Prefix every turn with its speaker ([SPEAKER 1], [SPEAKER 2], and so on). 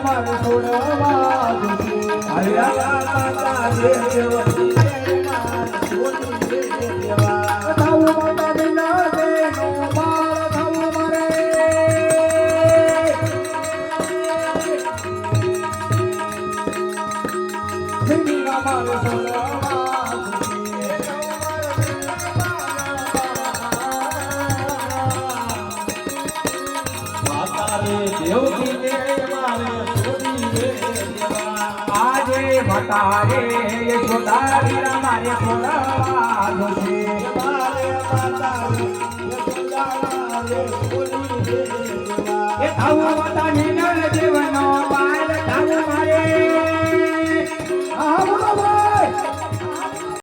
[SPEAKER 1] મારે છોડવા જોશે
[SPEAKER 2] હરિયા માતા દેવતી
[SPEAKER 1] થાવું માતા વિના દેનો બાળ થાવું મારે જમીના મારે છોડવા આજે માતા રે યશોદા વીરા મારે છોડવા જોશે એ થાવું માતા